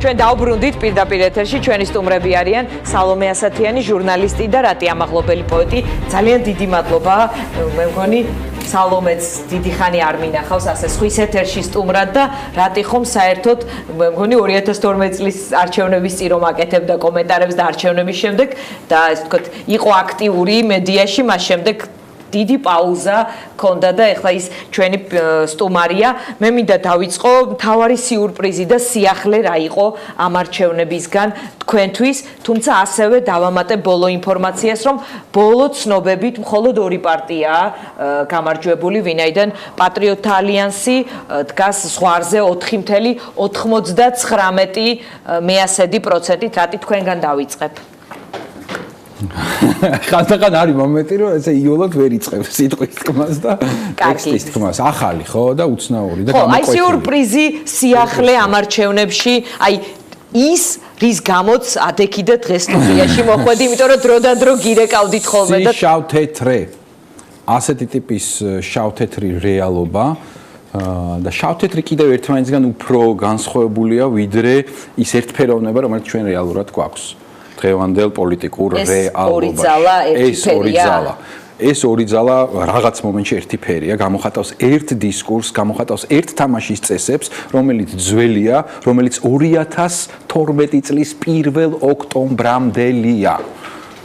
ჩვენ დავბრუნდით პირდაპირ ეთერში ჩვენი სტუმრები არიან სალომე ასათიანი ჟურნალისტი და რატი ამაღლობელი პოეტი. ძალიან დიდი მადლობა. მე მგონი სალომეც დიდი ხანი არ მინახავს ასე სხვის ეთერში სტუმრად და რატი ხომ საერთოდ მე მგონი 2012 წლის არჩევნების წინ რომ აკეთებდა კომენტარებს და არჩევნების შემდეგ და ასე ვთქვათ იყო აქტიური მედიაში მას შემდეგ დიდი პაუზა ქონდა და ეხლა ის ჩვენი სტუმარია. მე მინდა დავიწყო მთავარი სიურპრიზი და სიახლე რა იყო ამ არჩევნებისგან თქვენთვის, თუმცა ასევე დავამატებ ბოლო ინფორმაციას, რომ ბოლო ცნობებით მხოლოდ ორი პარტიაა გამარჯვებული, ვინაიდან პატრიოტთა ალიანსი დგას ზღვარზე 4.99%, რატი თქვენგან დავიწყებ. ხანდახან არის მომენტი, რომ ესე იოლად ვერ იწყებს სიტყვის თქმას და ტექსტის თქმას. ახალი ხო და უცნაური და გამოყვეთილი. აი სიურპრიზი სიახლე ამ არჩევნებში, აი ის რის გამოც ადექი და დღეს სტუდიაში მოხვედი, იმიტომ რომ დრო გირეკავდით ხოლმე და შავ-თეთრე. ასეთი ტიპის შავ-თეთრი რეალობა და შავ-თეთრი კიდევ ერთმანეთისგან უფრო განსხვავებულია, ვიდრე ის ერთფეროვნება, რომელიც ჩვენ რეალურად გვაქვს. დღევანდელ პოლიტიკურ რეალობაში. ეს ორი ძალა რაღაც მომენტში ერთი ფერია, გამოხატავს ერთ დისკურსს, გამოხატავს ერთ თამაშის წესებს, რომელიც ძველია, რომელიც 2012 წლის 1 ოქტომბრამდელია.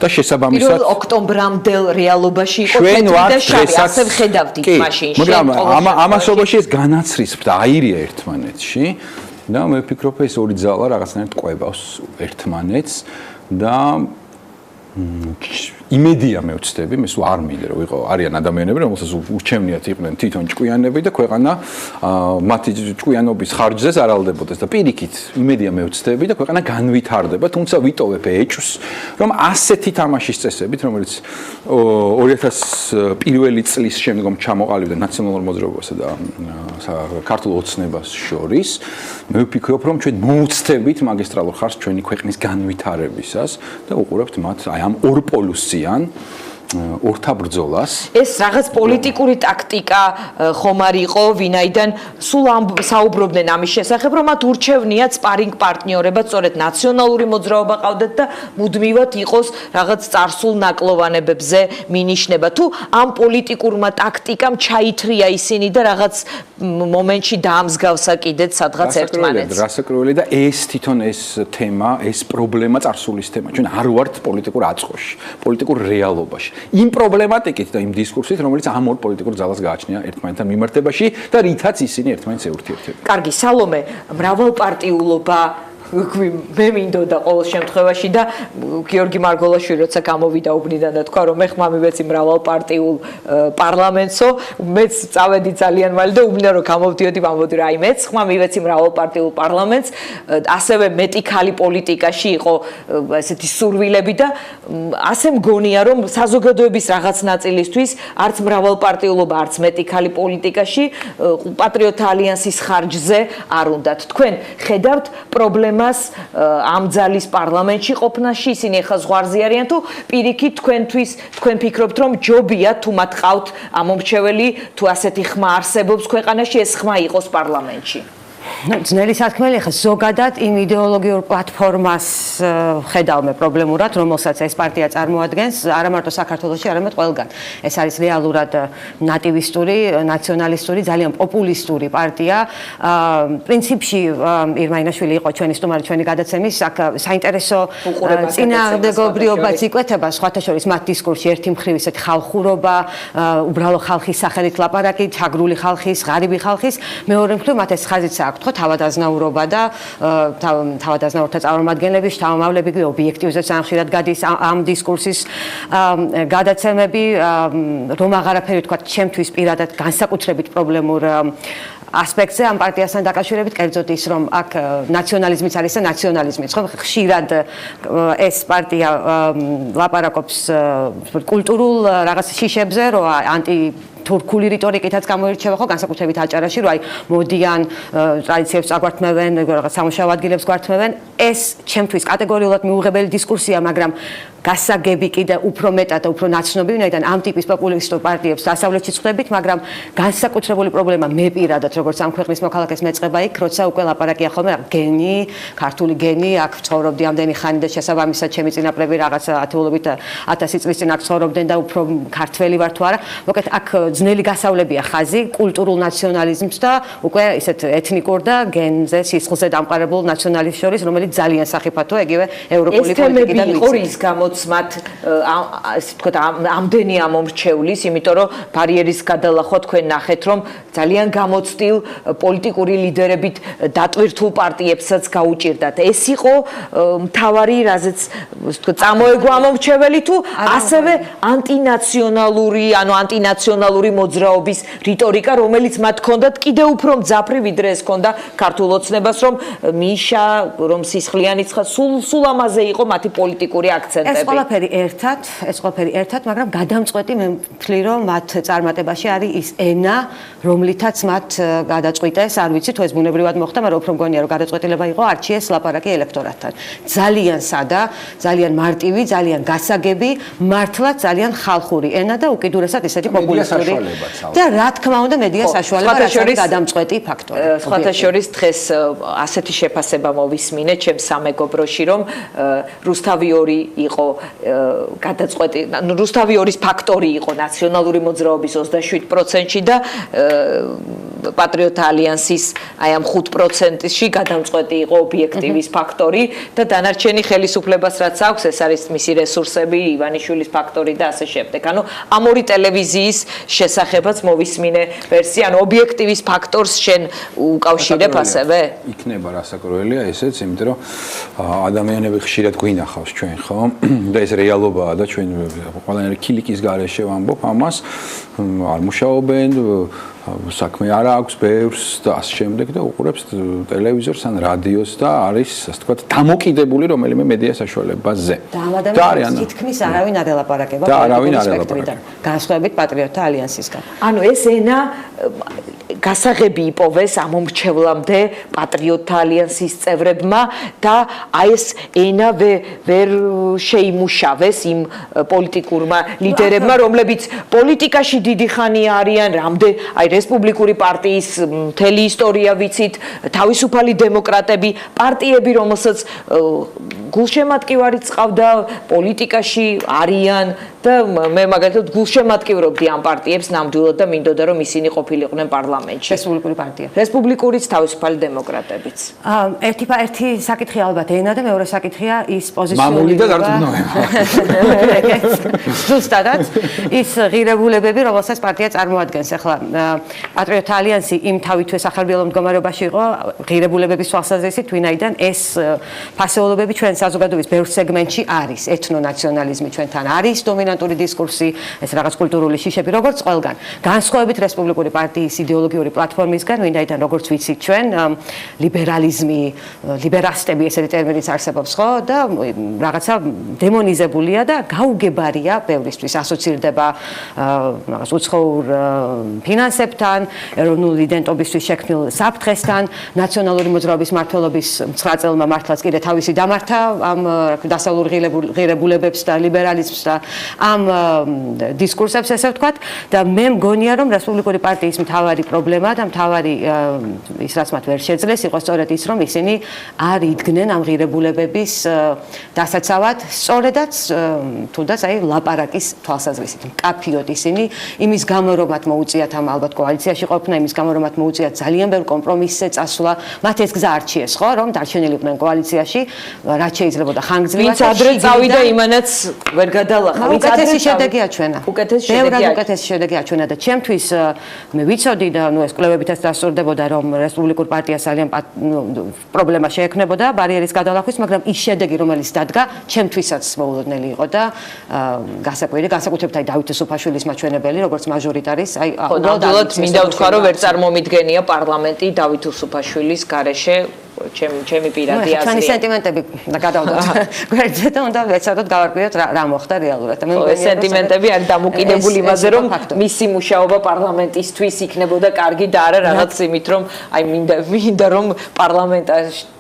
და შესაბამისად 1 ოქტომბრამდელ რეალობაში იყო თეთრი და შავი, ასე ვხედავდით მაშინ. მაგრამ ამასობაში ეს განაცრისფდა, აირია ერთმანეთში და მე ვფიქრობ, ეს ორი ძალა რაღაცნაირად ყვებავს ერთმანეთს. და იმედია მე ვწდები, მე სულ არ მინდა რომ ვიყო არიან ადამიანები, რომელსაც ურჩევნიათ იყვნენ თვითონ ჭკვიანები და ქვეყანა მათი ჭკვიანობის ხარჯზეც არ ალდებოდეს და პირიქით იმედია მე ვწდები და ქვეყანა განვითარდება, თუმცა ვიტოვებ ეჭვს, რომ ასეთი თამაშის წესებით, რომელიც 2001 წლის შემდგომ ჩამოყალიბდა ნაციონალურ მოძრაობასა და ქართულ ოცნებას შორის, მე ვფიქრობ, რომ ჩვენ მოუწდებით მაგისტრალურ ხარჯს ჩვენი ქვეყნის განვითარებისას და უყურებთ მათ აი ამ ორ პოლუსიან ორთაბრძოლას. ეს რაღაც პოლიტიკური ტაქტიკა ხომ არ იყო, ვინაიდან სულ საუბრობდნენ ამის შესახებ, რომ მათ ურჩევნიათ სპარინგ პარტნიორებად, სწორედ ნაციონალური მოძრაობა ყავდათ და მუდმივად იყოს რაღაც წარსულ ნაკლოვანებებზე მინიშნება. თუ ამ პოლიტიკურმა ტაქტიკამ ჩაითრია ისინი და რაღაც მომენტში დაამსგავსა კიდეც სადღაც ერთმანეთს. რასაკროველი და ეს თვითონ ეს თემა, ეს პრობლემა წარსულის თემა. ჩვენ არ ვართ პოლიტიკურ აწყოში, პოლიტიკურ რეალობაში. იმ პრობლემატიკით და იმ დისკურსით, რომელიც ამ ორ პოლიტიკურ ძალას გააჩნია ერთმანეთთან მიმართებაში და რითაც ისინი ერთმანეთს ეურთიერთებენ. კარგი, სალომე, მრავალპარტიულობა მე მინდოდა ყოველ შემთხვევაში და გიორგი მარგოლაშვილი როცა გამოვიდა უბნიდან და თქვა რომ მე ხმა მივეცი მრავალპარტიულ პარლამენტსო, მეც წავედი ძალიან მალე და უბნიდან რომ გამოვდიოდი ვამბობდი რა, აი მეც ხმა მივეცი მრავალპარტიულ პარლამენტს, ასევე მეტი ქალი პოლიტიკაში იყო ესეთი სურვილები და ასე მგონია რომ საზოგადოების რაღაც ნაწილისთვის არც მრავალპარტიულობა, არც მეტი ქალი პოლიტიკაში პატრიოტთა ალიანსის ხარჯზე არ უნდათ. თქვენ ხედავთ პრობლემას ამ ძალის პარლამენტში ყოფნაში, ისინი ახლა ზღვარზე არიან თუ პირიქით თქვენ ფიქრობთ რომ ჯობია თუ მათ ყავთ ამომრჩეველი, თუ ასეთი ხმა არსებობს ქვეყანაში, ეს ხმა იყოს პარლამენტში. ძნელი სათქმელი ხა ზოგადად იმ იდეოლოგიურ პლატფორმას ხედავ მე პრობლემურად, რომელსაც ეს პარტია წარმოადგენს, არა მარტო საქართველოში, არამედ ყველგან. ეს არის რეალურად ნატივისტური, ნაციონალისტური, ძალიან პოპულისტური პარტია. პრინციპში ირმა ინაშვილი იყო ჩვენი სტუმარი ჩვენი გადაცემის, აქ საინტერესო წინააღმდეგობრიობაც იკვეთება, სხვათა შორის მათ დისკურსში ერთი მხრივ ისეთი ხალხურობა, უბრალო ხალხის სახელით ლაპარაკი, ჩაგრული ხალხის, ღარიბი ხალხის, მეორე მხრივ მათ ეს ხაზიც აქვს. თავადაზნაურობა და თავადაზნაურთა წარმომადგენლები, შთამომავლები ობიექტივზე ხშირად გადის ამ დისკურსის გადაცემები, რომ აღარაფერი თქვა ჩემთვის პირადად განსაკუთრებით პრობლემურ ასპექტზე ამ პარტიასთან დაკავშირებით, კერძოდ ის რომ აქ ნაციონალიზმიც არის და ნაციონალიზმიც, ხო? ხშირად ეს პარტია ლაპარაკობს კულტურულ რაღაც შიშებზე, რომ ანტი თურქული რიტორიკითაც გამოირჩევა ხო განსაკუთრებით აჭარაში, რომ აი მოდიან ტრადიციებს წაგვართმევენ, რაღაც სამუშაო ადგილებს გვართმევენ. ეს ჩემთვის კატეგორიულად მიუღებელი დისკურსია, მაგრამ გასაგები კიდე უფრო მეტად და უფრო ნაცნობი, ვინაიდან ამ ტიპის პოპულისტურ პარტიებს დასავლეთში წვდებით, მაგრამ განსაკუთრებული პრობლემა მე პირადად, როგორც ამ ქვეყნის მოქალაქეს მეწყება იქ, როცა უკვე ლაპარაკია ხოლმე გენი, ქართული გენი, აქ ცხოვრობდი ამდენი ხანი და შესაბამისად ჩემი წინაპრები რაღაც ათეულობით 1000 წლის წინ აქ ცხოვრობდნენ და უფრო ქართველი ვარ თუ არა. მოკლედ აქ ძნელი გასავლებია ხაზი კულტურულ ნაციონალიზმს და უკვე ისეთ ეთნიკურ და გენზე სისხლზე დამყარებულ ნაციონალიზმს შორის, რომელიც ძალიან სახიფათოა იგივე ევროპული პოლიტიკიდან ვიცით. მათ ასე ვთქვათ ამდენი ამომრჩევლის, იმიტომ რომ ბარიერის გადალახვა თქვენ ნახეთ, რომ ძალიან გამოცდილ პოლიტიკური ლიდერებით დატვირთულ პარტიებსაც გაუჭირდათ. ეს იყო მთავარი, რაზეც ვთქვათ, წამოეგო ამომრჩეველი თუ ასევე ანტინაციონალური, ანუ ანტინაციონალური მოძრაობის რიტორიკა, რომელიც მათ ჰქონდათ კიდევ უფრო მძაფრი, ვიდრე ეს ჰქონდა ქართულ ოცნებას, რომ მიშა, რომ სისხლიანი ცხა, სულ ამაზე იყო მათი პოლიტიკური აქცენტი. ეს ყველაფერი ერთად, მაგრამ გადამწყვეტი მე ვთვლი, რომ მათ წარმატებაში არის ის ენა, რომლითაც მათ გადაწყვიტეს, არ ვიცი თუ ეს ბუნებრივად მოხდა, მაგრამ უფრო მგონია რომ გადაწყვეტილება იყო არჩიეს ლაპარაკი ელექტორატთან. ძალიან სადა, ძალიან მარტივი, ძალიან გასაგები, მართლაც ძალიან ხალხური ენა და უკიდურესად ისეთი პოპულისტური. და რა თქმა უნდა, მედია საშუალება არის გადამწყვეტი ფაქტორი. სხვათა შორის დღეს ასეთი შეფასება მოვისმინე ჩემს სამეგობროში, რომ რუსთავი 2 იყო გადაწყვეტი, რუსთავი 2-ის ფაქტორი იყო ნაციონალური მოძრაობის 27%-ში და პატრიოტთა ალიანსის აი ამ 5%-ში გადამწყვეტი იყო ობიექტივის ფაქტორი და დანარჩენი ხელისუფლებას რაც აქვს, ეს არის მისი რესურსები, ივანიშვილის ფაქტორი და ასე შემდეგ. ანუ ამ ორი ტელევიზიის შესახებაც მოვისმინე ვერსია, ანუ ობიექტივის ფაქტორს შენ უკავშირებ ასევე? იქნება რასაკვირველია ესეც, იმიტომ რომ ადამიანები ხშირად გვინახავს ჩვენ, ხო? და ეს რეალობაა და ჩვენ ყველანაირი ქილიკის გარეშე ვამბობ ამას, არ მუშაობენ, საქმე არ აქვს ბევრს და ამ შემდეგ და უყურებს ტელევიზორს ან რადიოს და არის ასე ვთქვათ დამოკიდებული რომელიმე მედია საშუალებაზე. და ამ ადამიანებს თითქმის არავინ არ ელაპარაკება პოლიტიკური სპექტრიდან, განსხვავებით პატრიოტთა ალიანსისგან. ანუ ეს ენა გასაღები იპოვეს ამომრჩევლამდე პატრიოტთა ალიანსის წევრებმა და აი ეს ენა ვერ შეიმუშავეს იმ პოლიტიკურმა ლიდერებმა, რომლებიც პოლიტიკაში დიდი ხანი არიან, აი რესპუბლიკური პარტიის მთელი ისტორია ვიცით, თავისუფალი დემოკრატები, პარტიები, რომელსაც გულშემატკივარი წყავდა პოლიტიკაში არიან და მე მაგალითად გულშემატკივრობდი ამ პარტიებს ნამდვილად და მინდოდა რომ ისინი ყოფილიყვნენ პარლამენტში. რესპუბლიკური პარტია. რესპუბლიკურიც, თავისუფალი დემოკრატებიც. ერთი საკითხი ალბათ ენა და მეორე საკითხია ის პოზიციონირება. მამული და დარწმუნება. ზუსტადაც ის ღირებულებები, რომელსაც პარტია წარმოადგენს. ახლა პატრიოტთა ალიანსი იმ თავითვე სახარბიელო მდგომარეობაში იყო ღირებულებების თვალსაზრისით, ვინაიდან ეს ფასეულობები ჩვენ საზოგადოების ბევრ სეგმენტში არის. ეთნონაციონალიზმი ჩვენთან არის დომინანტური დისკურსი, ეს რაღაც კულტურული შიშები, როგორც ყველგან. განსხვავებით რესპუბლიკური პარტიის იდეოლოგიური პლატფორმისგან, ვინაიდან როგორც ვიცით ჩვენ, ლიბერალიზმი, ლიბერასტები ესეთი ტერმინიც არსებობს, ხო? და რაღაცა დემონიზებულია და გაუგებარია ბევრისთვის, ასოცირდება რაღაც უცხოურ ფინანსებთან, ეროვნული იდენტობისთვის შექმნილ საფრთხესთან, ნაციონალური მოძრაობის მმართველობის 9 წელმა მართლაც კიდე თავისი დამართა ამ დასავლურ ღირებულებებს და ლიბერალიზმს და ამ დისკურსებს ესე ვთქვათ და მე მგონია რომ რესპუბლიკური პარტიის მთავარი პრობლემა და მთავარი ის რაც მათ ვერ შეძლეს იყო სწორედ ის რომ ისინი არ იდგნენ ამ ღირებულებების დასაცავად სწორედაც თუნდაც აი ლაპარაკის თვალსაზრისით მკაფიოდ ისინი იმის გამო რომ მათ მოუწიათ ამ ალბათ კოალიციაში ყოფნა იმის გამო რომ მათ მოუწიათ ძალიან ბევრ კომპრომისზე წასვლა მათ ეს გზა არჩიეს ხო რომ დარჩენილიყვნენ კოალიციაში რაც შეიძლებოდა ხანგრძლივად ვინც ადრე წავიდა იმანაც ვერ გადალახა ვინც უკეთესი შედეგია ჩვენა უკეთესი შედეგია ჩვენა და ჩემთვის მე ვიცოდი და ნუ ეს კვლევებითაც დასწორდებოდა რომ რესპუბლიკურ პარტიას ძალიან პრობლემა შეექმნებოდა ბარიერის გადალახვის მაგრამ ის შედეგი რომელიც დადგა ჩემთვისაც მოულოდნელი იყო და გასაკვირი განსაკუთრებით აი დავით უსუფაშვილის მაჩვენებელი როგორც მაჟორიტარის აი უბრალოდ მინდა ვთქვა რომ ვერ წარმომიდგენია პარლამენტი დავით უსუფაშვილის გარეშე ჩემი პირადი აზრია. ჩვენი სენტიმენტები გადავდოთ. გვერდზე და უნდა ვეცადოთ გავარკვიოთ რა მოხდა რეალურად. მე მგონია სენტიმენტები არის დამოკიდებული იმაზე რომ მისი მუშაობა პარლამენტისთვის იქნებოდა კარგი და არა რაღაც იმით რომ აი მინდა რომ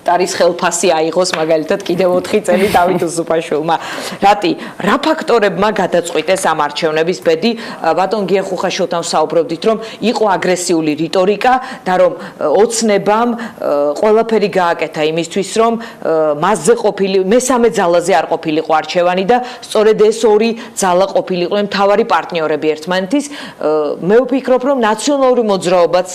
ტარის ხელფასი აიღოს მაგალითად კიდევ 4 წელი დავით უსუფაშვილმა. რატი რა ფაქტორებმა გადაწყვიტეს ამ არჩევნების ბედი? ბატონ გიენ ხუხაშვილთან საუბრობდით, რომ იყო აგრესიული რიტორიკა და რომ ოცნებამ ყველაფერი გააკეთა იმისთვის, რომ მასზე ყოფილი მესამე ძალაზე არ ყოფილიყო არჩევანი და სწორედ ეს ორი ძალა ყოფილიყო მთავარი პარტნიორები ერთმანეთის. მე ვფიქრობ, რომ ნაციონალური მოძრაობაც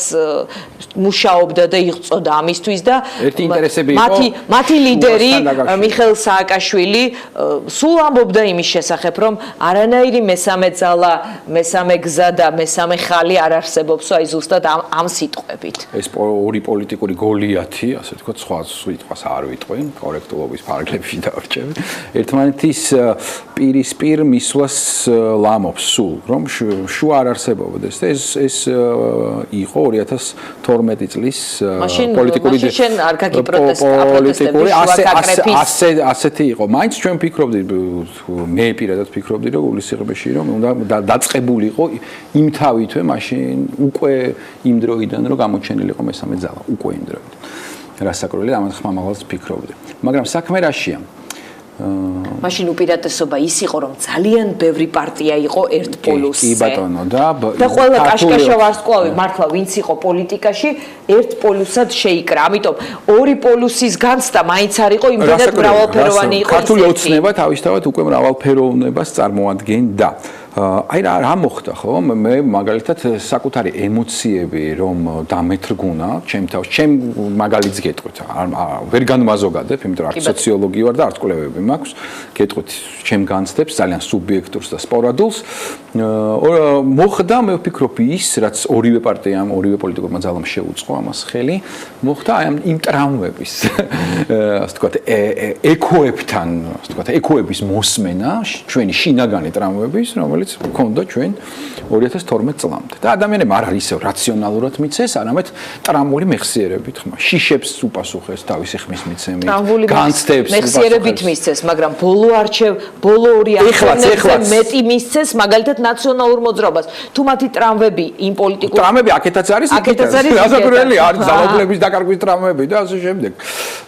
მუშაობდა და იღწოდა ამისთვის და ერთი ინტერესები იყო მათი ლიდერი მიხეილ სააკაშვილი სულ ამბობდა იმის შესახებ, რომ არანაირი მესამე ძალა, მესამე გზა და მესამე ხალი არ არსებობს, აი ზუსტად ამ სიტყვებით. ეს ორი პოლიტიკური გოლიათი, ასე ვთქვათ, სხვა სიტყვას არ ვიტყვი, კორექტულობის ფარგლებში დავარჩევი. ერთმანეთის პირისპირ მისვლას ლამობს სულ, რომ შუა არ არსებობდეს და ეს იყო 2012 წლის პოლიტიკური ასეთი იყო. მაინც ჩვენ ვფიქრობდით, მე პირადად ვფიქრობდი, რომ გულისხმობში რომ უნდა დაწყებულიყო იმ თავითვე მაშინ უკვე იმ დროიდან რომ გამოჩენილიყო მესამე ძალა, უკვე იმ დროიდან. რასაკროლია ამათ ხმამაღალს ვფიქრობდი. მაგრამ საქმე რაშია? მაშინ უპირატესობა ის იყო, რომ ძალიან ბევრი პარტია იყო ერთ პოლუსზე. კი ბატონო და ყველა კაშკაშა ვარსკვლავი მართლა ვინც იყო პოლიტიკაში ერთ პოლუსად შეიკრა. ამიტომ ორი პოლუსის განცდა მაინც არ იყო, იმდენად მრავალფეროვანი იყო. ქართული ოცნება თავისთავად უკვე მრავალფეროვნებას წარმოადგენდა. აი რა მოხდა ხო? მე მაგალითად საკუთარი ემოციები რომ დამეთრგუნა ჩემ თავს, ჩემ მაგალითს გეტყვით. ვერ განმაზოგადებ, იმიტომ რომ არც სოციოლოგი ვარ და არც კვლევები მაქვს. გეტყვით ჩემ განცდებს, ძალიან სუბიექტურს და სპორადულს. მოხდა, მე ვფიქრობ ის, რაც ორივე პარტიამ, ორივე პოლიტიკურმა ძალამ შეუწყო ამას ხელი, მოხდა აი იმ ტრამვების, ასე ვთქვათ, ეკოებთან, ასე ვთქვათ, ეკოების მოსმენა, ჩვენი შინაგანი ტრამვების, რომელიც გქონდა ჩვენ 2012 წლამდე. და ადამიანებმა არ არის ისევ რაციონალურად მიცეს, არამედ ტრამვული მეხსიერებით ხმა. შიშებს უპასუხეს თავისი ხმის მიცემით, განცდებს მეხსიერებით მისცეს, მაგრამ ბოლო ორი არჩევნებზე მეტი მისცეს, მაგალითად ნაციონალურ მოძრაობას. თუ მათი ტრამვები იმ პოლიტიკურ ტრამვები აქეთაც არის, აქეთაც არის, გასაკვირველი არის ძალაუფლების დაკარგვის ტრამვები და ასე შემდეგ.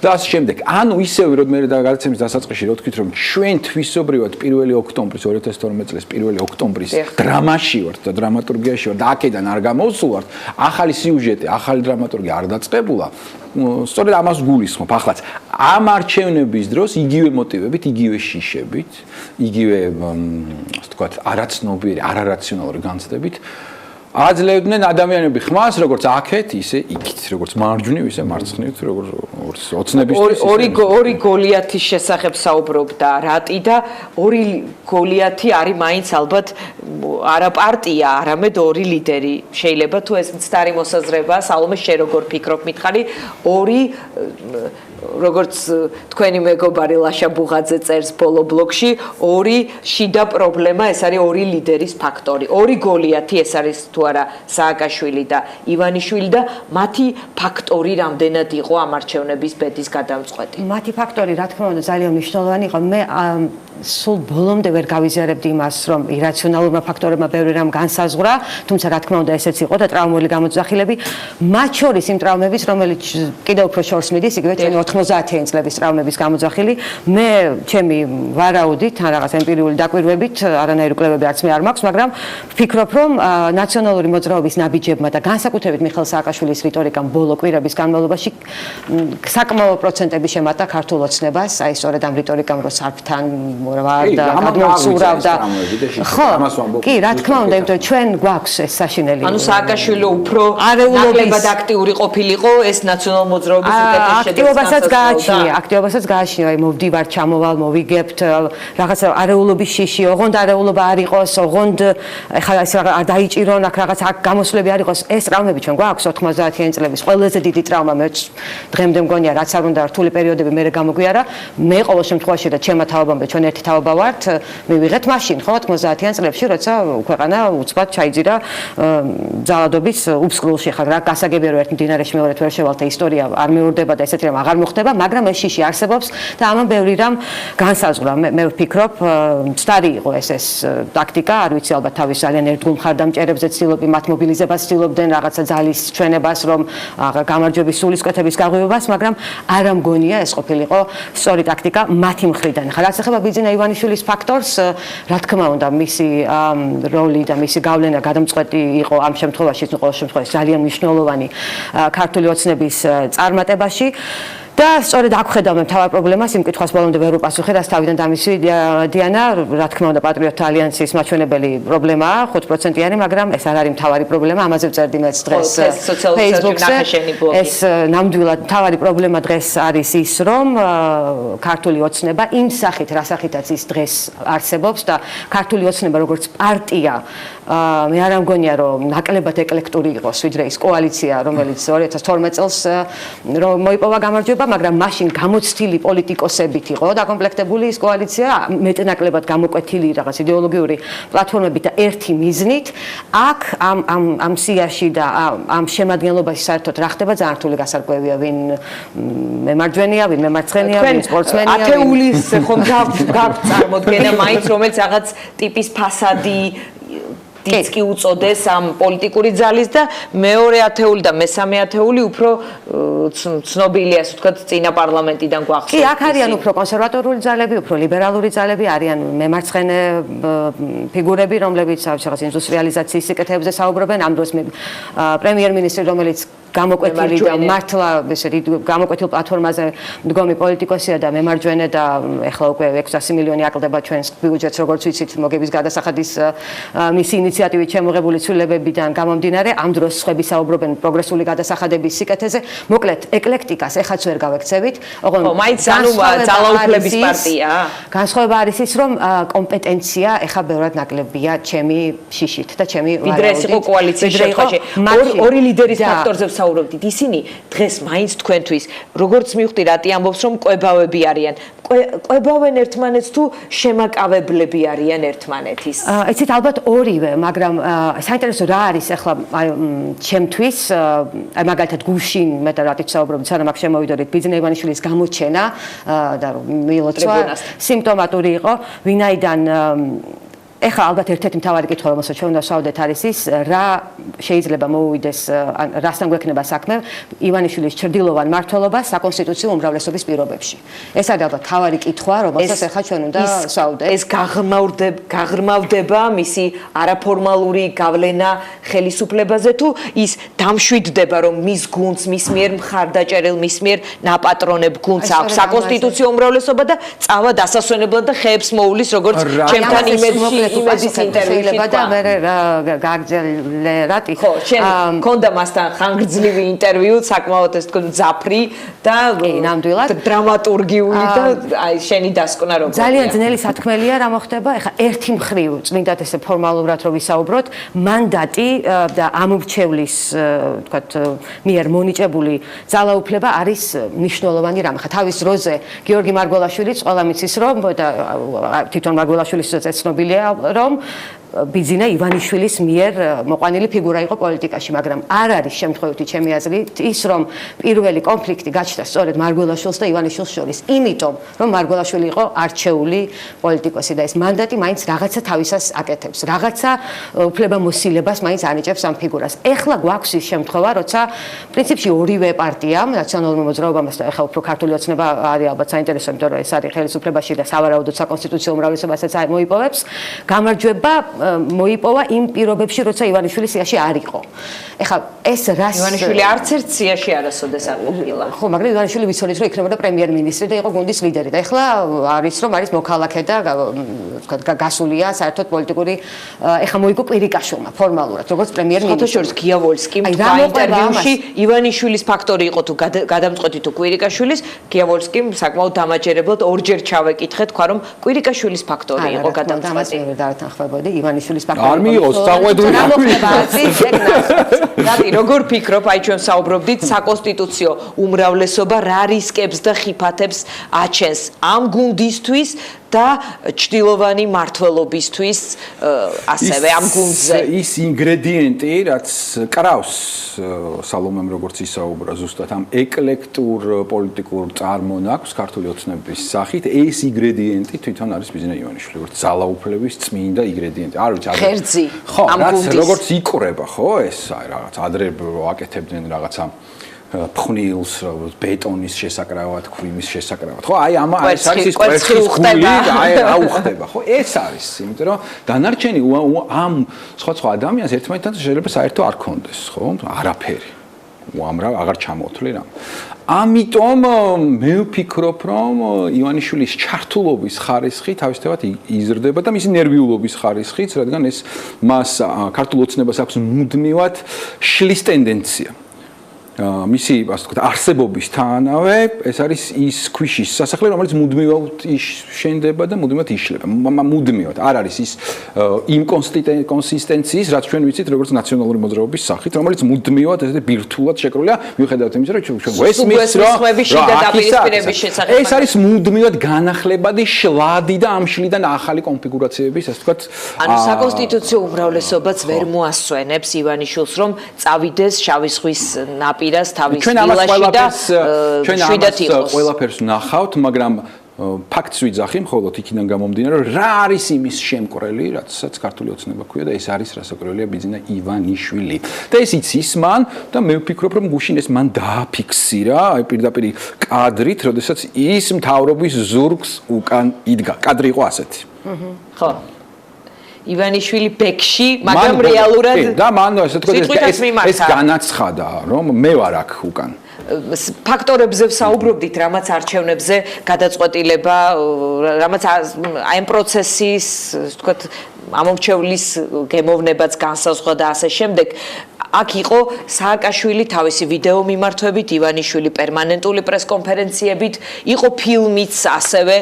და ასე შემდეგ. ანუ ისევე რომ მე გადაცემის დასაწყისში რო თქვით, რომ ჩვენ თვისობრივად 1 ოქტომბრის 2012 წლის 1 ოქტომბრის დრამაში ვართ და დრამატურგიაში ვართ და აქედან არ გამოვსულვართ, ახალი სიუჟეტი, ახალი დრამატურგია არ დაწყებულა. სწორედ ამას გულისხმობ. ახლაც ამ არჩევნების დროს იგივე მოტივებით, იგივე შიშებით, იგივე ასე ვთქვათ, არაცნობიერი, არარაციონალური განცდებით აძლევდნენ ადამიანები ხმას, როგორც აქეთ, ისე იქით, როგორც მარჯვნივ, ისე მარცხნივ, როგორც ოცნებისთვის. ორი გოლიათის შესახებ საუბრობდა რატი და ორი გოლიათი არის მაინც ალბათ არა პარტია, არამედ ორი ლიდერი. შეიძლება თუ ეს მცდარი მოსაზრება, სალომე შე როგორ ფიქრობ მითხარი, ორი როგორც თქვენი მეგობარი ლაშა ბუღაძე წერს ბოლო ბლოგში, ორი შიდა პრობლემა, ეს არის ორი ლიდერის ფაქტორი. ორი გოლიათი ეს არის თუ არა სააკაშვილი და ივანიშვილი და მათი ფაქტორი რამდენად იყო ამ არჩევნების ბედის გადამწყვეტი. მათი ფაქტორი, რა თქმა უნდა, ძალიან მნიშვნელოვანი იყო. მე სულ ბოლომდე ვერ გავიზიარებდი იმას, რომ ირაციონალურმა ფაქტორებმა ბევრი რამ განსაზღვრა, თუმცა რა თქმა უნდა ესეც იყო და ტრაუმული გამოძახილები, მათ შორის იმ ტრაუმების, რომელიც კიდევ უფრო შორს მიდის, იგივე ჩვენ 90-იანი წლების ტრაუმების გამოძახილი. მე ჩემი ვარაუდით, ან რაღაც ემპირიული დაკვირვებით, არანაირი კვლევები არც მე არ მაქვს, მაგრამ ვფიქრობ, რომ ნაციონალური მოძრაობის ნაბიჯებმა და განსაკუთრებით მიხეილ სააკაშვილის რიტორიკამ ბოლო კვირების განმავლობაში საკმაო პროცენტები შემატა ქართულ ოცნებას, აი სწორედ ამ რიტორიკამ რო სარფთან ვარ და გადმოსურავდა. ხო, კი, რა თქმა უნდა, იმიტომ რომ ჩვენ გვაქვს ეს საშინელი. ანუ სააკაშვილი უფრო არეულობად აქტიური ყოფილიყო ეს ნაციონალურ მოძრაობის აქტივობასაც გააჩნია, აი მოვდივარ, ჩამოვალ, მოვიგებთ, რაღაცა არეულობის შიში, ოღონდ არეულობა არ იყოს, ოღონდ ეხლა ეს არ დაიჭირონ, აქ რაღაც აქ გამოსვლები არ იყოს, ეს ტრაუმები ჩვენ გვაქვს 90-იანი წლების ყველაზე დიდი ტრაუმა მე დღემდე მგონია, რაც არ უნდა რთული პერიოდები მე გამოგვიარა, მე ყოველ შემთხვევაში და ჩემმა თაობამდე ჩვენ ერთერთი თაობა ვართ, მივიღეთ მაშინ, ხო, 90-იან წლებში, როცა ქვეყანა უცბად ჩაიძირა ძალადობის უფსკრულში. ხა რა გასაგებია რომ ერთ მდინარეში მეორედ ვერ შევალთა ისტორია არ მეორდება და ესეთი რამ აღარ მოხდება, მაგრამ ეს შიში არსებობს და ამან ბევრი რამ განსაზღვრა. მე ვფიქრობ, მცდარი იყო ეს ტაქტიკა, არ ვიცი ალბათ თავის ძალიან ერთგულ მხარდამჭერებზე ცდილობდნენ მათ მობილიზებას, ცდილობდნენ რაღაცა ძალის ჩვენებას, რომ გამარჯვების სულისკვეთების გაღვივებას, მაგრამ არ ამგონია ეს ყოფილიყო სწორი ტაქტიკა მათი მხრიდან. ხა რაც ეხება ბიძინა ივანიშვილის ფაქტორს, რა თქმა უნდა, მისი როლი და მისი გავლენა გადამწყვეტი იყო ამ შემთხვევაში, ყოველ შემთხვევაში ძალიან მნიშვნელოვანი ქართული ოცნების წარმატებაში. და სწორედ აქ ხედავ მთავარ პრობლემას იმ კითხვას ბოლომდე ვერ უპასუხე, რაც თავიდან დამისვი დიანა, რა თქმა უნდა პატრიოტთა ალიანსის მაჩვენებელი პრობლემაა 5%-იანი, მაგრამ ეს არ არის მთავარი პრობლემა, ამაზე ვწერდი მეც დღეს Facebook-ზე. ეს ნამდვილად მთავარი პრობლემა დღეს არის ის, რომ ქართული ოცნება იმ სახით, რა სახითაც ის დღეს არსებობს და ქართული ოცნება როგორც პარტია მე არ ამგონია რომ ნაკლებად ეკლექტური იყოს ვიდრე ის კოალიცია რომელიც 2012 წელს რომ მოიპოვა გამარჯვება, მაგრამ მაშინ გამოცდილი პოლიტიკოსებით იყო დაკომპლექტებული ის კოალიცია, მეტნაკლებად გამოკვეთილი რაღაც იდეოლოგიური პლატფორმებით და ერთი მიზნით. აქ ამ სიაში და ამ შემადგენლობაში საერთოდ რა ხდება ძალიან რთული გასარკვევია, ვინ მემარჯვენეა, ვინ მემარცხენეა, ვინ სპორტსმენია. ათეულის ხომ გაქვთ წარმოდგენა მაინც რომელიც რაღაც ტიპის ფასადი დისკი უწოდეს ამ პოლიტიკური ძალის და მეორე ათეული და მესამე ათეული უფრო ცნობილია, ასე ვთქვათ, წინა პარლამენტიდან გვახსოვს. კი, აქ არიან უფრო კონსერვატორული ძალები, უფრო ლიბერალური ძალები, არიან მემარცხენე ფიგურები, რომლებიც რაღაც ინდუსტრიალიზაციის სიკეთეებზე საუბრობენ. ამ დროს პრემიერ-მინისტრი, რომელიც გამოკვეთილი და მართლა ესეთი გამოკვეთილ პლატფორმაზე მდგომი პოლიტიკოსია და მემარჯვენე და ეხლა უკვე 600 მილიონი აკლდება ჩვენს ბიუჯეტს, როგორც ვიცით, მოგების გადასახადის მისი ინიციატივით შემოღებული ცვლილებებიდან გამომდინარე, ამ დროს სხვები საუბრობენ პროგრესული გადასახადების სიკეთეზე. მოკლედ, ეკლექტიკას ეხაც ვერ გავექცევით. ოღონდ მაინც ანუ ძალაუფლების პარტია. განსხვავება არის ის, რომ კომპეტენცია ეხა ბევრად ნაკლებია ჩემი შიშით და ჩემი ვარაუდით. ვიდრე ეს იყო კოალიციის შემთხვევაში. ორი ლიდერის ფაქტორზე საუბრობდით, ისინი დღეს მაინც თქვენთვის როგორც მივხვდი რატი ამბობს რომ კვებავები არიან, კვებავენ ერთმანეთს თუ შემაკავებლები არიან ერთმანეთის? იცით ალბათ ორივე, მაგრამ საინტერესო რა არის ახლა ჩემთვის, აი მაგალითად გუშინ მე და რატიც საუბრობთ, სანამ აქ შემოვიდოდით, ბიძინა ივანიშვილის გამოჩენა და მილოცვა სიმპტომატური იყო, ვინაიდან ეხლა ალბათ ერთ-ერთი მთავარი კითხვა, რომელსაც ჩვენ უნდა ვსვავდეთ, არის ის, რა შეიძლება მოუვიდეს, რასთან გვექნება საქმე ივანიშვილის ჩრდილოვან მმართველობას საკონსტიტუციო უმრავლესობის პირობებში. ეს არის ალბათ მთავარი კითხვა, რომელსაც ეხლა ჩვენ უნდა ვსვავდეთ. ეს გაღრმავდება მისი არაფორმალური გავლენა ხელისუფლებაზე თუ ის დამშვიდდება, რომ მის გუნდს, მის მიერ მხარდაჭერილ, მის მიერ ნაპატრონებ გუნდს აქვს საკონსტიტუციო უმრავლესობა და წავა დასასვენებლად და ხეებს მოულის, როგორც ჩემთან იმედში იმედის ინტერვიუში და მე გაგრძელე რატი ხო შენ გქონდა მასთან ხანგრძლივი ინტერვიუ საკმაოდ ეს თქო ძაფრი და ნამდვილად დრამატურგიული და აი შენი დასკვნა როგორია ძალიან ძნელი სათქმელია რა მოხდება ეხლა ერთი მხრივ წმინდად ესე ფორმალურად რო ვისაუბროთ მანდატი და ამორჩევლის თქვათ მიერ მონიჭებული ძალაუფლება არის მნიშვნელოვანი რამ ხა თავის დროზე გიორგი მარგველაშვილიც ყველა მიცის რომ და თვითონ მარგველაშვილისაც ცნობილია რომ ბიძინა ივანიშვილის მიერ მოყვანილი ფიგურა იყო პოლიტიკაში, მაგრამ არ არის შემთხვევითი ჩემი აზრით ის, რომ პირველი კონფლიქტი გაჩნდა სწორედ მარგველაშვილს და ივანიშვილს შორის, იმიტომ რომ მარგველაშვილი იყო არჩეული პოლიტიკოსი და ეს მანდატი მაინც რაღაცა თავისას აკეთებს, რაღაცა უფლებამოსილებას მაინც ანიჭებს ამ ფიგურას. ეხლა გვაქვს ის შემთხვევა, როცა პრინციპში ორივე პარტიამ, ნაციონალურმა მოძრაობამ და ეხლა უფრო ქართული ოცნება არის ალბათ საინტერესო, იმიტომ რომ ეს არის ხელისუფლებაში და სავარაუდოდ საკონსტიტუციო უმრავლესობასაც მოიპოვებს, გამარჯვება მოიპოვა იმ პირობებში, როცა ივანიშვილი სიაში არ იყო. ეხლა ეს რას ივანიშვილი არც ერთ სიაში არასოდეს არ ყოფილა. ხო, მაგრამ ივანიშვილი ვიცოდით, რომ იქნებოდა პრემიერ-მინისტრი და იყო გუნდის ლიდერი და ეხლა არის რომ არის მოქალაქე და გასულია საერთოდ პოლიტიკური ეხლა მოიგო კვირიკაშვილმა ფორმალურად, როგორც პრემიერ-მინისტრი. ფოტოშორის გიავოლსკიმ ინტერვიუში ივანიშვილის ფაქტორი იყო თუ გადამწყვეტი თუ კვირიკაშვილის, გიავოლსკიმ საკმაოდ დამაჯერებლად ორჯერ ჩავეკითხე, თქვა რომ კვირიკაშვილის ფაქტორი იყო გადამწყვეტი. დაათანხმებოდი ივანიშვილის ფაქტორი. არ მიიღოს წაყვედური რატი როგორ ფიქრობ, აი ჩვენ საუბრობდით საკონსტიტუციო უმრავლესობა რა რისკებს და ხიფათებს აჩენს ამ გუნდისთვის და ჭრილოვანი მართლობისთვის ასევე ამ გუნდზე. ის ინგრედიენტი, რაც კრავს სალომემ როგორც ისაუბრა ზუსტად ამ ეკლექტურ პოლიტიკურ წარმონაქმს ქართული ოცნების სახით, ეს ინგრედიენტი თვითონ არის ბიზნეს ივანიშვილი, როგორც ძალაუფლების წმინდა ინგრედიენტი. არ ვიცი, ხერძი ამ გუნდის. როგორც იყრება, ხო, ეს რაღაც ადრე აკეთებდნენ რაღაცა ფხნილს, ბეტონის შესაკრავად, ქვიმის შესაკრავად. ხო, აი ეს არის ის კვერცხის ხული, აი აუხდება, ხო? ეს არის, იმიტომ რომ დანარჩენი ამ სხვა ადამიანს ერთმანეთთან შეიძლება საერთო არ კონდეს, ხო? არაფერი. უამრავ აღარ ჩამოთვლი რამ. ამიტომ მე ვფიქრობ, რომ ივანიშვილის ჩართულობის ხარისხი თავისთავად იზრდება და მისი ნერვიულობის ხარისხიც, რადგან ეს მას ქართულ ოცნებას აქვს მუდმივად შლის ტენდენცია. მისი ასე ვთქვათ არსებობისთანავე ეს არის ის ქვიშის სასახლე რომელიც მუდმივად შენდება და მუდმივად იშლება მუდმივად არ არის ის იმ კონსისტენციის რაც ჩვენ ვიცით როგორც ნაციონალური მოძრაობის სახით რომელიც მუდმივად ესე ბირთულად შეკრულია მიუხედავად იმისა რომ ჩვენ ვესმისრების შიდა დაპირისპირების შესახებ ეს არის მუდმივად განახლებადი შლადი და ამ შლიდან ახალი კონფიგურაციების ასე ვთქვათ ანუ საკონსტიტუციო უმრავლესობაც ვერ მოასწვენებს ივანიშვილს რომ წავიდეს შავი ზღვის პირას თავის ვილაში და შვიდათ იყოს. ყველაფერს ნახავთ, მაგრამ ფაქტს ვიძახი, მხოლოდ იქიდან გამომდინარე, რომ რა არის იმის შემკვრელი, რაცაც ქართული ოცნება ქვია და ეს არის რასაკვირველია ბიძინა ივანიშვილი. და ეს იცის მან და მე ვფიქრობ, რომ გუშინ ეს მან დააფიქსირა, აი პირდაპირ კადრით, როდესაც ის მთავრობის ზურგს უკან იდგა. კადრი იყო ასეთი. ხო. ივანიშვილი ბექში, მაგრამ რეალურად და მან ასე თქვა ეს განაცხადა, რომ მე ვარ აქ უკან. ფაქტორებზე ვსაუბრობდით, რამაც არჩევნებზე გადაწყვეტილება, რამაც აი ამ პროცესის, ვთქვათ, ამომრჩევლის გემოვნებაც განსაზღვრა და ასე შემდეგ. აქ იყო სააკაშვილი თავისი ვიდეო მიმართვებით, ივანიშვილი პერმანენტული პრესკონფერენციებით, იყო ფილმიც ასევე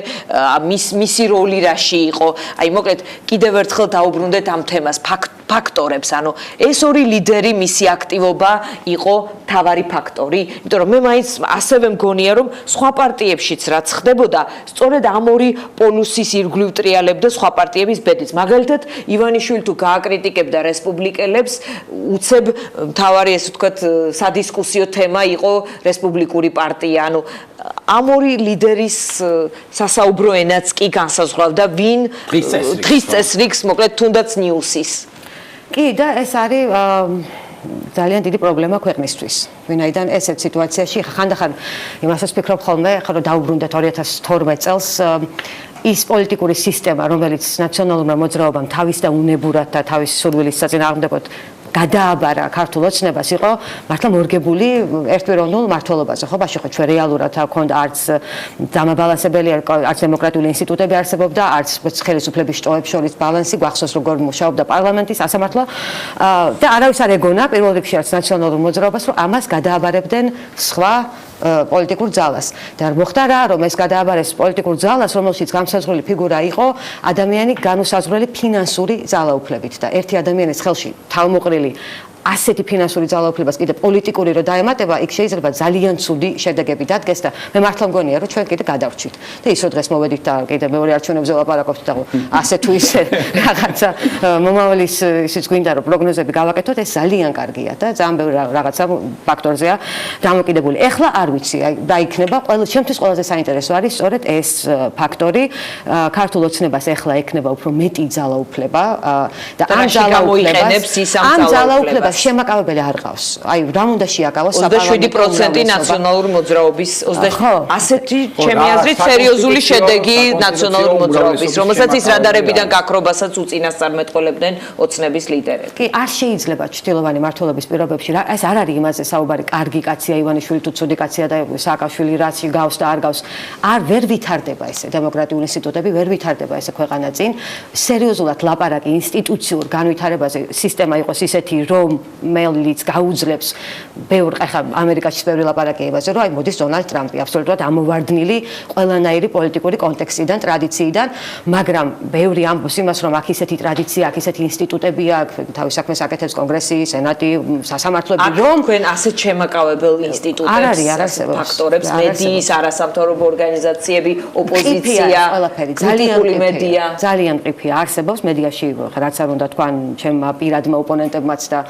მისი როლი რაში იყო. აი მოკლედ კიდევ ერთხელ დაუბრუნდეთ ამ თემას, ფაქტორებს, ანუ ეს ორი ლიდერი მისი აქტივობა იყო თავარი ფაქტორი, იმიტომ რომ მე მაინც ასევე მგონია რომ სხვა პარტიებშიც რაც ხდებოდა, სწორედ ამ ორი პოლუსის ირგვლივ ტრიალებდა სხვა პარტიების ბედით. მაგალითად, ივანიშვილი თუ გააკრიტიკებდა რესპუბლიკელებს, უცებ მთავარი ესე ვთქვათ სადისკუსიო თემა იყო რესპუბლიკური პარტია, ანუ ამ ორი ლიდერის სასაუბრო ენაც კი განსაზღვრავდა ვინ დღის წესრიგს, მოკლედ თუნდაც ნიუსის. კი და ეს არის ძალიან დიდი პრობლემა ქვეყნისთვის. ვინაიდან ესეთ სიტუაციაში ხანდახან იმასაც ვფიქრობ ხოლმე, რომ დაუბრუნდეთ 2012 წელს ის პოლიტიკური სისტემა, რომელიც ნაციონალურმა მოძრაობამ თავის და უნებურად და თავის სურვილის საწინააღმდეგოდ გადააბარა ქართულ ოცნებას იყო მართლა მორგებული ერთპიროვნულ მართლობაზე. ხო, ბაში ხო ჩვენ რეალურად აქონდა არც დამაბალანსებელი, არც დემოკრატიული ინსტიტუტები არსებობდა, არც ხელისუფლების შტოებს შორის ბალანსი, გვახსოვს როგორ მუშაობდა პარლამენტის სასამართლო და არავის არ ეგონა პირველ რიგში არც ნაციონალურ მოძრაობას, რომ ამას გადააბარებდნენ სხვა პოლიტიკურ ძალას. და მოხდა რა, რომ ეს გადააბარეს პოლიტიკურ ძალას, რომელშიც გამსაზღვრელი ფიგურა იყო ადამიანი განუსაზღვრელი ფინანსური ძალაუფლებით და ერთი ადამიანის ხელში თავმოყრილი ასეთი ფინანსური ძალაუფლებას კიდე პოლიტიკური რო დაემატება, იქ შეიძლება ძალიან ცუდი შედეგები დადგეს და მე მართლა მგონია, რომ ჩვენ კიდე გადავრჩით. და ის რო დღეს მოვედით და კიდე მეორე არჩევნებზე ვლაპარაკობთ და ასე თუ ისე რაღაცა მომავლის ისიც გვინდა რომ პროგნოზები გავაკეთოთ, ეს ძალიან კარგია და ძალიან ბევრი რაღაცა ფაქტორზეა დამოკიდებული. ეხლა არ ვიცი, აი დაიქნება ჩემთვის ყველაზე საინტერესო არის სწორედ ეს ფაქტორი. ქართულ ოცნებას ეხლა ექნება უფრო მეტი ძალაუფლება და ამ ძალაუფლებას შემაკავებელი არ ყავს. აი, რა უნდა შეაკავოს საპარლამენტო 27% ნაციონალური მოძრაობის, ასეთი ჩემი აზრით სერიოზული შედეგი ნაციონალური მოძრაობის, რომელსაც ის რადარებიდან გაქრობასაც უწინასწარმეტყველებდნენ ოცნების ლიდერები. კი, არ შეიძლება ჩრდილოვანი მმართველობის პირობებში, ეს არ არის იმაზე საუბარი, კარგი კაცია ივანიშვილი თუ ცუდი კაცია და სააკაშვილი რაც გავს და არ გავს. ვერ ვითარდება ესე დემოკრატიული ინსტიტუტები, ვერ ვითარდება ესე ქვეყანა წინ. სერიოზულად ლაპარაკი ინსტიტუციურ განვითარებაზე სისტემა იყოს ისეთი, რომ რომელიც გაუძლებს ბევრ ახლა ამერიკაში ბევრი ლაპარაკებაზე, რომ აი მოდის დონალდ ტრამპი აბსოლუტურად ამოვარდნილი ყველანაირი პოლიტიკური კონტექსტიდან, ტრადიციიდან, მაგრამ ბევრი ამბობს იმას, რომ აქ ისეთი ტრადიცია, აქ ისეთი ინსტიტუტები აქვს, თავის საქმეს აკეთებს კონგრესი, სენატი, სასამართლოები, რომ თქვენ ასეთ შემაკავებელ ინსტიტუტებს, ფაქტორებს, მედიის, არასამთავრობო ორგანიზაციები, ოპოზიცია, კრიტიკული მედია, ძალიან მყიფეა, არსებობს მედიაში, რაც არ უნდა თქვან ჩემმა პირადმა ოპონენტებმაც და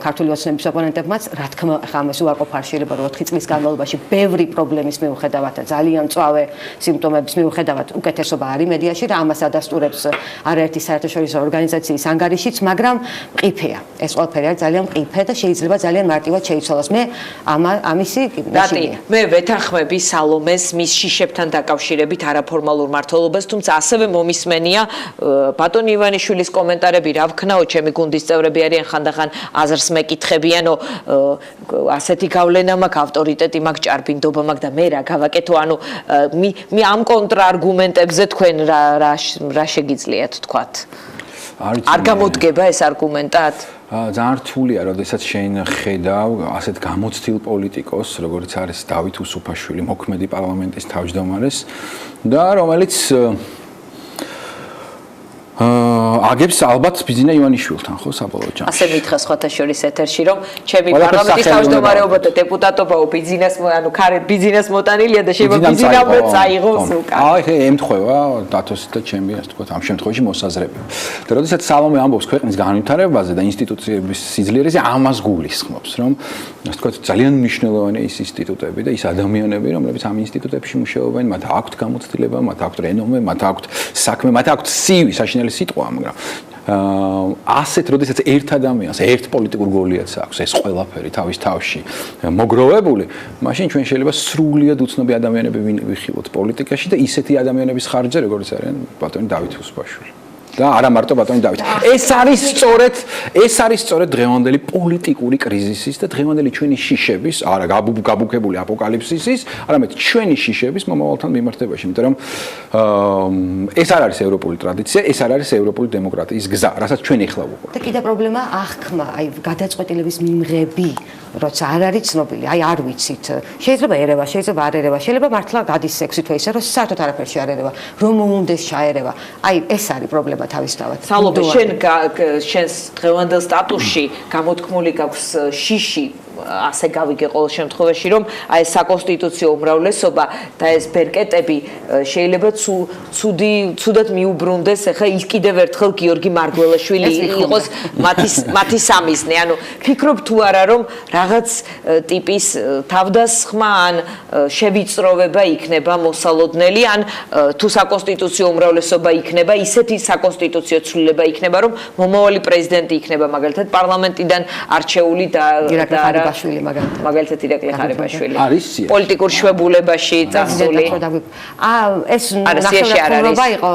ქართული ოცნების ოპონენტებმაც, რა თქმა უნდა, ამას უარყოფ არ შეიძლება, რომ 4 წლის განმავლობაში ბევრი პრობლემის მიუხედავად და ძალიან მწვავე სიმპტომების მიუხედავად უკეთესობა არის მედიაში და ამას ადასტურებს არაერთი საერთაშორისო ორგანიზაციის ანგარიშიც, მაგრამ მყიფეა. ეს ყველაფერი არის ძალიან მყიფე და შეიძლება ძალიან მარტივად შეიცვალოს. მე ამისი დატი, მე ვეთანხმები სალომეს მის შიშებთან დაკავშირებით არაფორმალურ მართლობას, თუმცა ასევე მომისმენია ბატონი ივანიშვილის კომენტარები, რა ვქნაო, ჩემი გუნდის წევრები არიან ხანდახან აზრს მეკითხებიანო, ასეთი გავლენა მაქვს, ავტორიტეტი მაქვს, ჭარბინდობა მაქვს და მე რა გავაკეთო, ანუ მე ამ კონტრარგუმენტებზე თქვენ რა შეგიძლიათ თქვათ? არ გამოდგება ეს არგუმენტად? ძალიან რთულია, როდესაც შენ ხედავ ასეთ გამოცდილ პოლიტიკოს, როგორც არის დავით უსუფაშვილი, მოქმედი პარლამენტის თავმჯდომარეს და რომელიც აგებს ალბათ ბიზინა ივანიშვილთან, ხო, საბოლოო ჯამში. ასე მითხრა სხვათა შორის ეთერში, რომ ჩემი პარლამენტის თავმჯდომარეობა და დეპუტატობა ბიზნეს, ანუ ბიზნეს მოტანილია და შეიძლება ბიზნესამდე წაიღოს უკან. აი, ემთხვევა დათოსი და ჩემი, ასე ვთქვათ, ამ შემთხვევაში მოსაზრებები. და როდესაც სალომე ამბობს ქვეყნის განვითარებაზე და ინსტიტუციების სიძლიერეზე, ამას გულისხმობს, რომ ასე ვთქვათ, ძალიან მნიშვნელოვანია ის ინსტიტუტები და ის ადამიანები, რომლებიც ამ ინსტიტუტებში მუშაობენ, მათ აქვთ გამოცდილება, მათ აქვთ რენომე, მათ აქვთ საქმე, მათ აქვთ CV, საშინელი სიტყვა, მაგრამ ასეთ, როდესაც ერთ ადამიანს, ერთ პოლიტიკურ გოლიათს აქვს ეს ყველაფერი თავის თავში მოგროვებული, მაშინ ჩვენ შეიძლება სრულიად უცნობი ადამიანები ვიხილოთ პოლიტიკაში და ისეთი ადამიანების ხარჯზე, როგორც არიან ბატონი დავით უსუფაშვილი. და არა მარტო ბატონი დავით. ეს არის სწორედ დღევანდელი პოლიტიკური კრიზისის და დღევანდელი ჩვენი შიშების, არა გაბუქებული აპოკალიფსისის, არამედ ჩვენი შიშების მომავალთან მიმართებაში, იმიტომ რომ ეს არ არის ევროპული ტრადიცია, ეს არ არის ევროპული დემოკრატიის გზა, რასაც ჩვენ ეხლა ვუყურებთ. და კიდევ პრობლემა აღქმა, აი გადაწყვეტილების მიმღები, როცა არ არის ცნობილი, აი არ ვიცით. შეიძლება ერევა, შეიძლება არ ერევა, შეიძლება მართლა გადის 6 თვე ისე, რომ საერთოდ არაფერში არ ერევა, რომ მოუნდეს ჩაერევა. აი ეს არის პრობლემა თავისთავად. სალომე, შენს დღევანდელ სტატუსში გამოთქმული გაქვს შიში, ასე გავიგე ყოველ შემთხვევაში, რომ აი ეს საკონსტიტუციო უმრავლესობა და ეს ბერკეტები შეიძლება ცუდად მიუბრუნდეს, ახლა ის კიდევ ერთხელ გიორგი მარგველაშვილი იყოს მათი სამიზნე. ანუ ფიქრობ თუ არა, რომ რაღაც ტიპის თავდასხმა ან შევიწროვება იქნება მოსალოდნელი, ან თუ საკონსტიტუციო უმრავლესობა იქნება, ისეთი საკონსტიტუციო ცვლილება იქნება, რომ მომავალი პრეზიდენტი იქნება მაგალითად პარლამენტიდან არჩეული და მაგალითად ირაკლი ხარებაშვილი. პოლიტიკურ შვებულებაში წასული. ეს ნახევარწრიული იყო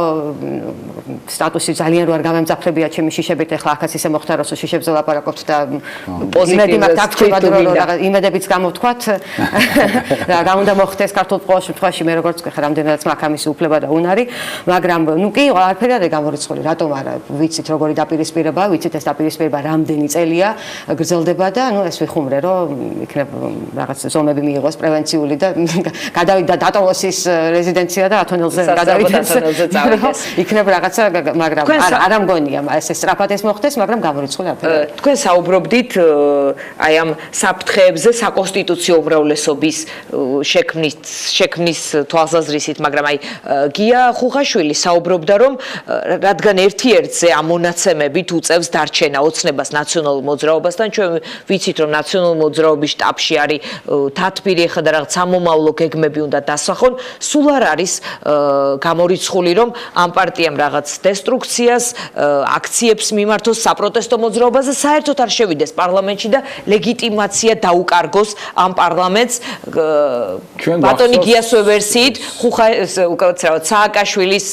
სტატუსი ძალიან რო არ გამემძაფრებია ჩემი შიშებით, ახლა ახაც ისე მოხდა, რომ შიშებზე ლაპარაკობთ და იმედი მაქვს აქცევად რომ რაღაც იმედებიც გამოვთქვათ. რა უნდა მოხდეს ქართულ ყოველ შემთხვევაში მე როგორც ვქეხა, რამდენადაც მაქვს ამისი უფლება და უნარი, მაგრამ ნუ კი არაფერი არ გამორიცხული, რატომ არა, ვიცით როგორი დაპირისპირება, ვიცით ეს დაპირისპირება რამდენი წელია გრძელდება და ნუ ეს ვიხუმრე, რომ იქნებ რაღაც ზომები მიიღოს პრევენციული და გადავიდა დატოვოს რეზიდენცია და ათონელზე გადავიდეს. იქნებ რაღაცა, მაგრამ არა მგონია ეს სწრაფად ეს მოხდეს, მაგრამ გამორიცხული არაფერი. თქვენ საუბრობდით აი ამ საფრთხეებზე საკონსტიტუციო უმრავლესობის შექმნის თვალსაზრისით, მაგრამ აი გია ხუხაშვილი საუბრობდა, რომ რადგან ერთ-ერთზე ამ მონაცემებით უწევს დარჩენა ოცნებას ნაციონალურ მოძრაობასთან, ჩვენ ვიცით, რომ ნაციონალურ მოძრაობის შტაბში არის თათბირი ხა და რაღაც სამომავლო გეგმები უნდა დასახონ, სულ არ არის გამორიცხული, რომ ამ პარტიამ რაღაც დესტრუქციას, აქციებს მიმართოს საპროტესტო მოძრაობაზე, საერთოდ არ შევიდეს პარლამენტში და ლეგიტიმაცია დაუკარგოს ამ პარლამენტს ბატონი გიას ვერსიით, უკაცრავად სააკაშვილის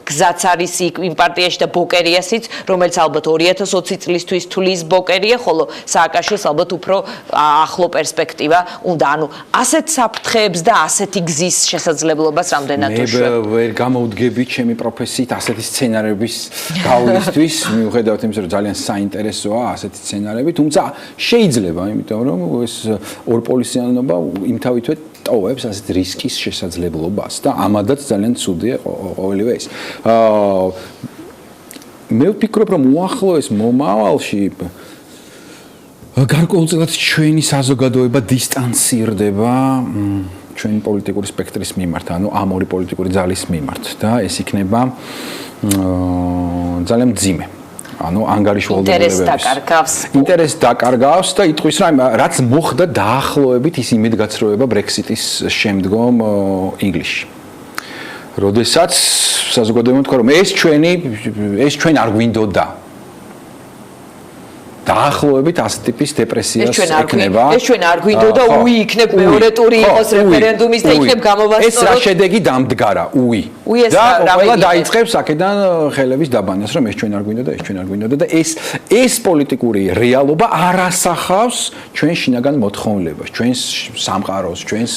გზაც არის იმ პარტიაში და ბოკერიასიც, რომელიც ალბათ 2020 წლისთვის თulis ბოკერია, ხოლო სააკაშვილს ალბათ უფრო ახლო პერსპექტივა უნდა. ანუ ასეთ საფრთხეებს და ასეთი გზის შესაძლებლობას რამდენად უშვებ? მე ვერ გამოვდგები ჩემი პროფესიით ასეთი სცენარების გავლისთვის, მიუხედავად იმისა, რომ ძალიან საინტერესოა ასეთი სცენარები, თუმცა შეიძლება, იმიტომ რომ ეს ორპოლისიანობა იმთავითვე ტოვებს ასეთ რისკის შესაძლებლობას და ამადაც ძალიან ცუდია ყოველივე ეს. მე ვფიქრობ, რომ უახლოეს მომავალში გარკვეულწილად ჩვენი საზოგადოება დისტანცირდება ჩვენი პოლიტიკური სპექტრის მიმართ, ანუ ამ ორი პოლიტიკური ძალის მიმართ და ეს იქნება ძალიან მძიმე. ანუ ანგარიშვალდებულების ინტერესს დაკარგავს და იტყვის რომ რაც მოხდა დაახლოებით ის იმედგაცრუება Brexit-ის შემდგომ ინგლისში. როდესაც საზოგადოებამ თქვა რომ ეს ჩვენ არ გვინდოდა დაახლოებით ასეთი ტიპის დეპრესიას ეკნება. ეს ჩვენ არ გვინდოდა უი იქნებ მეორე ტური იყოს რეფერენდუმის და იქნებ გამოვასწოროთ. ეს რა შედეგი დამდგარა უი. და ყველა დაიწყებს აქედან ხელების დაბანას რომ ეს ჩვენ არ გვინდოდა, ეს ჩვენ არ გვინდოდა და ეს პოლიტიკური რეალობა არ ასახავს ჩვენ შინაგან მოთხოვნილებას, ჩვენს სამყაროს, ჩვენს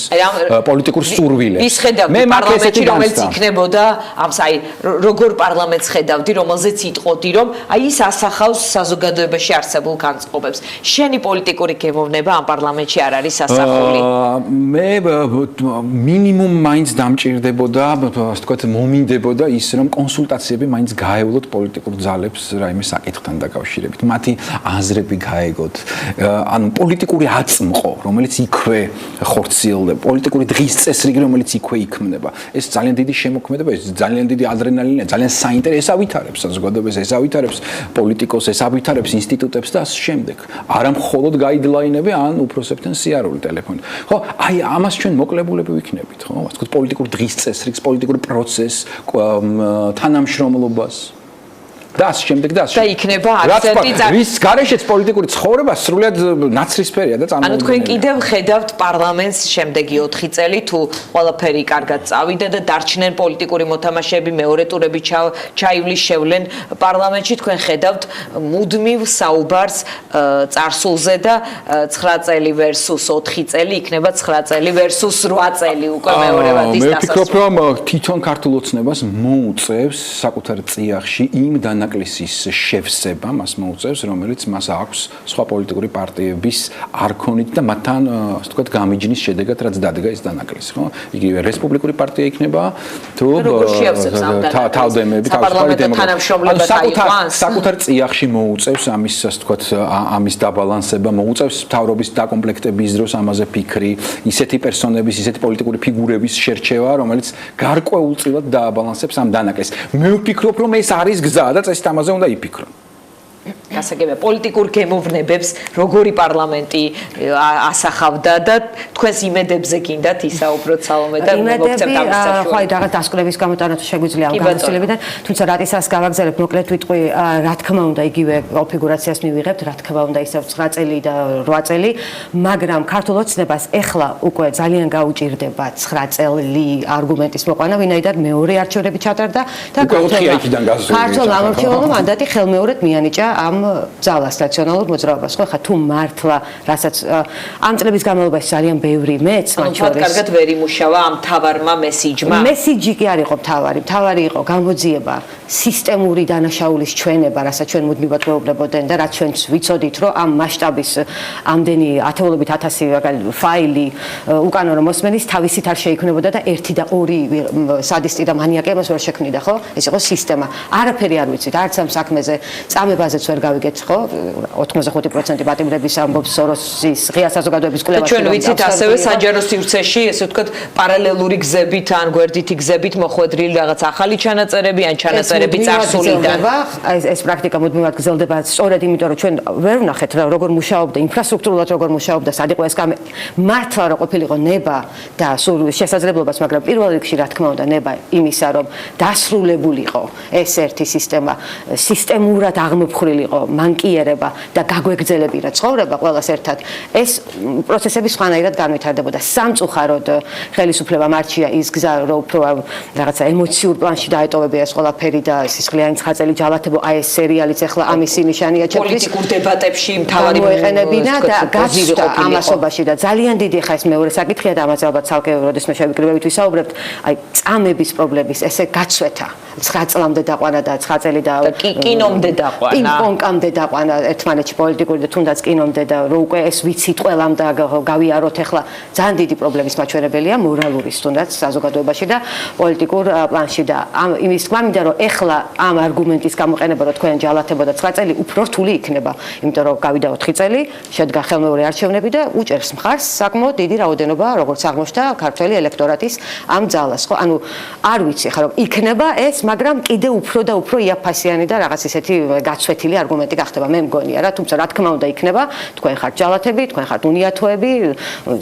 პოლიტიკურ სურვილებს. ის ხედავდი პარლამენტში რომელიც იქნებოდა ამ აი როგორ პარლამენტს ხედავდი რომელზეც იტყოდი რომ აი ის ასახავს საზოგადოებაში არსებულ განწყობებს. შენი პოლიტიკური გემოვნება ამ პარლამენტში არ არის ასახული. მე მინიმუმ მაინც დამჭირდებოდა, ასე ვთქვათ, მომინდებოდა ის რომ კონსულტაციები მაინც გაევლოთ პოლიტიკურ ძალებს რაიმე საკითხთან დაკავშირებით. მათი აზრები გაეგოთ. ანუ პოლიტიკური აწმყო, რომელიც იქვე ხორციელდება, პოლიტიკური დღის წესრიგი, რომელიც იქვე იქმნება. ეს ძალიან დიდი შემოქმედება, ეს ძალიან დიდი ადრენალინია, ძალიან საინტერესო ავითარებს საზოგადოებას, ეს ავითარებს პოლიტიკოს, ეს ავითარებს ინსტიტუტებს და ამ შემდეგ. არა მხოლოდ გაიდლაინები ან უფროსებთან სიარული ტელეფონით. ხო, აი ამას ჩვენ მოკლებულები ვიქნებით, ხო? ასე ვთქვათ, პოლიტიკურ დღის წესრიგს, პოლიტიკურ პროცესს, თანამშრომლობას და ამ შემდეგ და იქნება აქცენტი რის გარეშეც პოლიტიკური ცხოვრება სრულად ნაცრისფერია და ანუ თქვენ კიდევ ხედავთ პარლამენტს შემდეგი 4 წელი თუ ყველაფერი კარგად წავიდა და დარჩნენ პოლიტიკური მოთამაშეები მეორე ტურები ჩაივლის შევლენ პარლამენტში თქვენ ხედავთ მუდმივ საუბარს წარსულზე და 9 წელი versus 4 წელი იქნება 9 წელი versus 8 წელი უკვე მეორევად ის დასასრული. მე ვფიქრობ რომ თვითონ ქართულ ოცნებას მოუწევს საკუთარ წიაღში იმ ნაკლისის შევსება მას მოუწევს, რომელიც მას აქვს სხვა პოლიტიკური პარტიების არქონით და მათთან, ასე ვთქვათ, გამიჯნის შედეგად რაც დადგა ეს დანაკლისი, ხო? იგივე რესპუბლიკური პარტია იქნება, თუ თავდემები, საკუთარ წიაღში მოუწევს ამის, ასე ვთქვათ, ამის დაბალანსება, მოუწევს მთავრობის დაკომპლექტების დროს ამაზე ფიქრი, ისეთი პერსონების, ისეთი პოლიტიკური ფიგურების შერჩევა, რომელიც გარკვეულწილად დააბალანსებს ამ დანაკლისს. მე ვფიქრობ, რომ ეს არის გზა და წესით ამაზე უნდა იფიქრონ. გასაგებია პოლიტიკურ გემოვნებებს როგორი პარლამენტი ასახავდა და თქვენს იმედებზე გინდათ ისაუბროთ სალომე და მოგცემთ ამის საშუალებას. ხო, აი რაღაც დასკვნების გამოტანა თუ შეგვიძლია ამ განხილვებიდან, თუმცა რატისას გავაგზავნებ მოკლედ ვიტყვი, რა თქმა უნდა იგივე კონფიგურაციას მივიღებთ, რა თქმა უნდა ისევ 9 წელი და 8 წელი, მაგრამ ქართულ ოცნებას ეხლა უკვე ძალიან გაუჭირდება 9 წელი არგუმენტის მოყვანა, ვინაიდან მეორე არჩევნები ჩატარდა და ქართულ ამორჩეულო მანდატი ხელმეორედ მიანიჭა ამ ძალას ნაციონალურ მოძრაობას. ხო, ხა თუ მართლა, რასაც ამ წლების განმავლობაში ძალიან ბევრი მეც მათ შორის კარგად ვერ იმუშავა ამ თავარმა მესიჯმა. მესიჯი კი არ იყო თავარი. თავარი იყო გამოძიება სისტემური დანაშაულის ჩვენება, რასაც ჩვენ მუდმივად გვეუბნებოდნენ და რაც ჩვენც ვიცოდით, რომ ამ მასშტაბის ამდენი ათეულობით 1000 ფაილი უკანონო რომ მოსმენის თავისით არ შეიქმნებოდა და 1 და 2 სადისტი და მანიაკი ამას ვერ შექმნიდა, ხო? ეს იყო სისტემა. არაფერი არ ვიცით, არც ამ საქმეზე წამებაზეც ვერ გავიგეთ, ხო? 85% პატიმრების ამბობს სოროსის ღია საზოგადოების კვლევაში. ჩვენ ვიცით ასევე საჯარო სივრცეში, ესე ვთქვათ, პარალელური გზებით ან გვერდითი გზებით მოხვედრილი რაღაც ახალი ჩანაწერები ან ჩანაწერები წარსულიდან. ეს პრაქტიკა მუდმივად გრძელდება, სწორედ იმიტომ რომ ჩვენ ვერ ვნახეთ როგორ მუშაობდა ინფრასტრუქტურულად როგორ მუშაობდა სადიყო ეს მართლა რა ყოფილიყო ნება და სულ შესაძლებლობას, მაგრამ პირველ რიგში რა თქმა უნდა ნება იმისა რომ დასრულებულიყო ეს ერთი სისტემა, სისტემურად აღმოფხრილიყო მანკიერება და გაგვეგრძელებინა ცხოვრება ყველას ერთად, ეს პროცესები სხვანაირად განვითარდებოდა. სამწუხაროდ ხელისუფლებამ არჩია ის გზა, რომ უფრო რაღაცა ემოციურ პლანში დაეტოვებია ეს ყველაფერი და სისხლიანი ცხაწელი ჯალათებო, აი ეს სერიალიც ახლა ამისი ნიშანია ჩემთვის. პოლიტიკურ დებატებში მთავარი მოეყენებინა და გაჩნდა ამასობაში და ძალიან დიდი ხა ეს მეორე საკითხია და ამაზე ალბათ ცალკე როდესმე შევიკრიბებით ვისაუბრებთ, აი წამების პრობლემის ესე გაცვეთა 9 წლამდე დაყვანა და 9 წელი და კინომდე დაყვანა. პინგ-პონგამდე დაყვანა ერთმანეთში პოლიტიკური და თუნდაც კინომდე და რო უკვე ეს ვიცით ყველამ და გავიაროთ ახლა ძალიან დიდი პრობლემის მაჩვენებელია მორალურის თუნდაც საზოგადოებაში და პოლიტიკურ პლანში და იმის თქმა მინდა რომ ახლა ამ არგუმენტის გამოყენება რომ თქვენ ჯალათებოდა 9 წელი უფრო რთული იქნება, იმიტომ რომ გავიდა 4 წელი, შედგა ხელმეორე არჩევნები და უჭერს მხარს საკმაოდ დიდი რაოდენობა, როგორც აღმოჩნდა ქართველი ელექტორატის ამ ძალას, ხო? ანუ არ ვიცი ხა რომ იქნება ეს, მაგრამ კიდე უფრო და უფრო იაფასიანი და რაღაც ისეთი გაცვეთილი არგუმენტი გახდება, მე მგონია რა, თუმცა რა თქმა უნდა იქნება, თქვენ ხართ ჯალათები, თქვენ ხართ უნიათოები,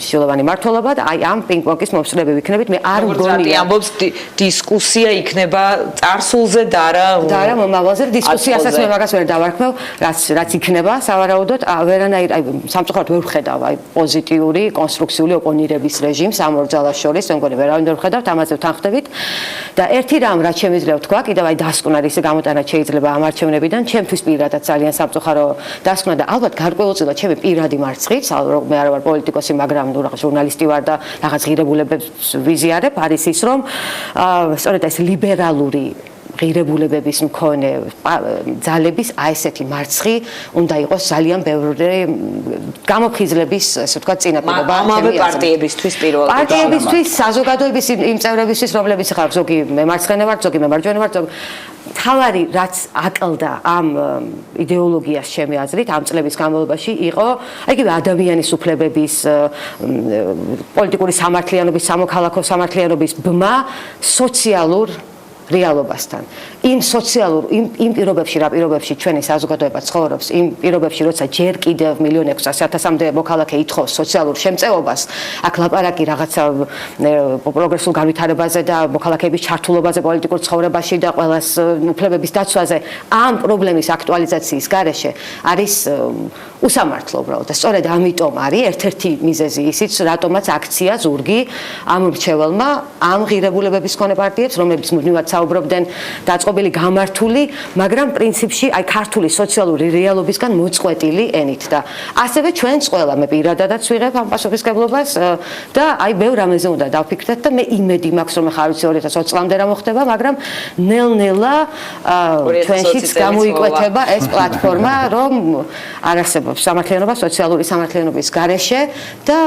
შილოვანი მართლობა და აი ამ პინგ-პონგის მომსწრეები ვიქნებით, მე არ მგონია. ამბობს დისკუსია იქნება წარსულზე და არა მომავალზე, დისკუსიასაც მე მაგას ვერ დავარქმევ, რაც იქნება სავარაუდოდ, ვერანაირ აი სამწუხაროდ ვერ ვხედავ აი პოზიტიური, კონსტრუქციული ოპონირების რეჟიმს ამ ორ ძალას შორის, მე მგონი ვერავინ ვერ ვხედავთ, ამაზე ვთანხმდებით და ერთი რამ რაც შემიძლია ვთქვა, კიდევ აი დასკვნა ისი გამოტანა შეიძლება ამ არჩევნებიდან, ჩემთვის პირადად ძალიან სამწუხარო დასკვნა და ალბათ გარკვეულწილად ჩემი პირადი მარცხით, მე არ ვარ პოლიტიკოსი, მაგრამ ნუ რაღაც ჟურნალისტი ვარ და რაღაც ღირებულებებს ვიზიარებ, არის ის რომ სწორედ ეს ლიბერალური ღირებულებების მქონე ძალების აი ესეთი მარცხი უნდა იყოს ძალიან ბევრი გამოფხიზლების, ასე ვთქვათ, წინაპირობა ამავე პარტიებისთვის პირველად. პარტიებისთვის, საზოგადოების იმ წევრებისთვის, რომლებიც ხარ ზოგი მემარცხენე ვარ, ზოგი მემარჯვენე ვარ, ზოგი თავარი რაც აკლდა ამ იდეოლოგიას ჩემი აზრით ამ წლების განმავლობაში იყო აი იგივე ადამიანის უფლებების პოლიტიკური სამართლიანობის, სამოქალაქო სამართლიანობის ბმა სოციალურ რეალობასთან. იმ სოციალურ იმ პირობებში, რა პირობებში ჩვენი საზოგადოება ცხოვრობს, იმ პირობებში, როცა ჯერ კიდევ 1.600.000-მდე მოქალაქე ითხოვს სოციალურ შემწეობას, აქ ლაპარაკი რაღაცა პროგრესულ განვითარებაზე და მოქალაქეების ჩართულობაზე პოლიტიკურ ცხოვრებაში და ყველას უფლებების დაცვაზე, ამ პრობლემის აქტუალიზაციის გარეშე არის უსამართლო უბრალოდ. და სწორედ ამიტომ არის ერთ-ერთი მიზეზი ისიც, რატომაც აქცია ზურგი ამ მრჩეველმა, ამ ღირებულებების მქონე პარტიებს, რომლებიც მუდმივად საუბრობდნენ დაწყობილი გამართული, მაგრამ პრინციპში აი ქართული სოციალური რეალობისგან მოწყვეტილი ენით და ასევე ჩვენც ყველა მე პირადადაც ვიღებ ამ პასუხისმგებლობას და აი ბევრ რამეზე უნდა დავფიქრდეთ და მე იმედი მაქვს რომ ახლა 2020 წლამდე რა მოხდება, მაგრამ ნელ-ნელა ჩვენშიც გამოიკვეთება ეს პლატფორმა, რომ არ არსებობს სამართლიანობა სოციალური სამართლიანობის გარეშე და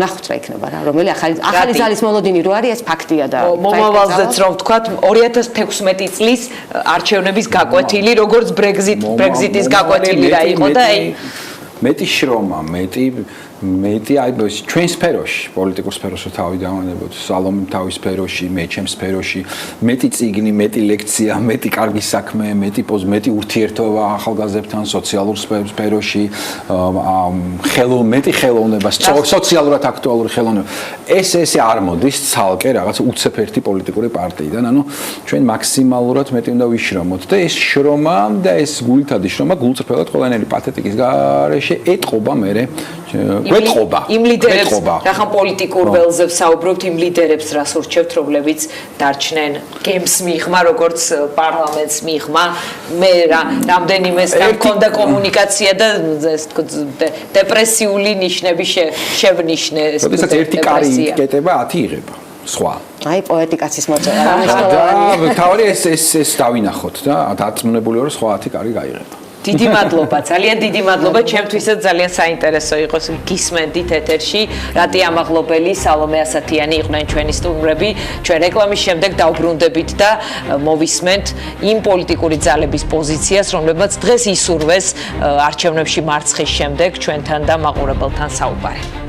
ნახოთ რა იქნება რა, რომელი ახალი ძალის მოლოდინი რო არის, ეს ფაქტია და მომავალზეც რომ ვთქვათ 2016 წლის არჩევნების გაკვეთილი, როგორც ბრეგზიტის გაკვეთილი რა იყო და აი მეტი შრომა, მეტი აი ჩვენ სფეროში, პოლიტიკურ სფეროში თავი დავანებოთ, სალომე თავის სფეროში, მე ჩემს სფეროში, მეტი წიგნი, მეტი ლექცია, მეტი კარგი საქმე, მეტი ურთიერთობა ახალგაზრდებთან სოციალურ სფეროში, მეტი ხელოვნება, სოციალურად აქტუალური ხელოვნება. ესე არ მოდის ცალკე რაღაც უცებ-ერთი პოლიტიკური პარტიიდან, ანუ ჩვენ მაქსიმალურად მეტი უნდა ვიშრომოთ და ეს შრომა და ეს გულითადი შრომა გულწრფელად ყველანაირი პათეტიკის გარეშე ეტყობა მერე გვეტყობა. იმ ლიდერებს, რახან პოლიტიკურ ველზე ვსაუბრობთ, იმ ლიდერებს რას ურჩევთ, რომლებიც დარჩნენ გემს მიღმა, როგორც პარლამენტს მიღმა, მე რამდენიმე მქონდა კომუნიკაცია და ეს დეპრესიული ნიშნები შევნიშნე. როდესაც ერთი კარი იკეტება, 10 იღება. სხვა. აი პოეტიკაცის მოწოდება. და თავი ეს დავინახოთ და დაწმუნებული ვარ, სხვა 10 კარი გაიღება. დიდი მადლობა, ძალიან დიდი მადლობა, ჩემთვისაც ძალიან საინტერესო იყო გისმენდით ეთერში. რატი ამაღლობელი, სალომე ასათიანი იყვნენ ჩვენი სტუმრები. ჩვენ რეკლამის შემდეგ დავბრუნდებით და მოვისმენთ იმ პოლიტიკური ძალების პოზიციას, რომლებმაც დღეს ისურვეს არჩევნებში მარცხის შემდეგ ჩვენთან და მაყურებელთან საუბარი.